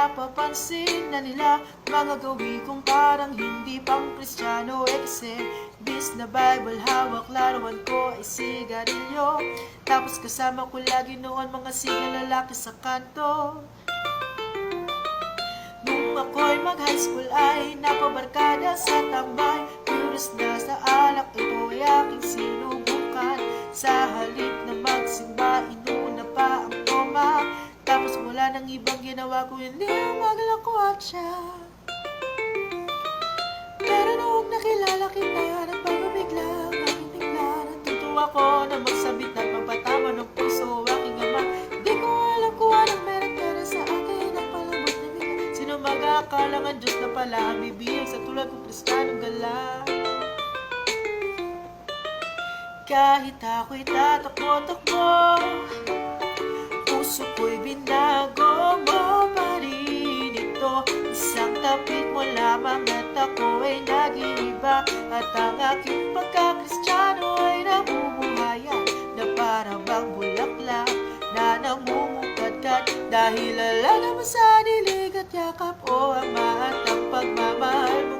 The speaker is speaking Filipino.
napapansin na nila mga gawi kong parang hindi pang Kristiyano. Kasi bis na Bible hawak, larawan ko ay sigarilyo. Tapos kasama ko lagi noon mga single lalaki sa kanto. Nung ako'y mag-high school ay napabarkada sa tambay. Curious na sa alak, ito ay aking sinubukan. Sa halip na magsimba, inuna pa ang toma. Tapos wala nang ibang ginawa ko, hindi ang maglakwat siya. Pero noong nakilala kita, nagpapabigla ang aking bigla. Natutuwa ko na magsabit at magpatama ng puso aking ama. Di ko alam kung anong meron ka na sa akin ang palabot na bigla. Sino mag-aakala ng Diyos na pala ang bibiyag sa tulad kong Kristiyanong gala. Kahit ako'y tatakbo-takbo, puso ko'y binago mo pa rin ito. Isang tapik mo lamang at ako ay nag-iiba. At ang aking pagka-Kristiyano ay namumuhayan na para bang bulaklak na namumukadkad. Dahil alaga mo sa dilig at yakap o ama at ang pagmamahal mo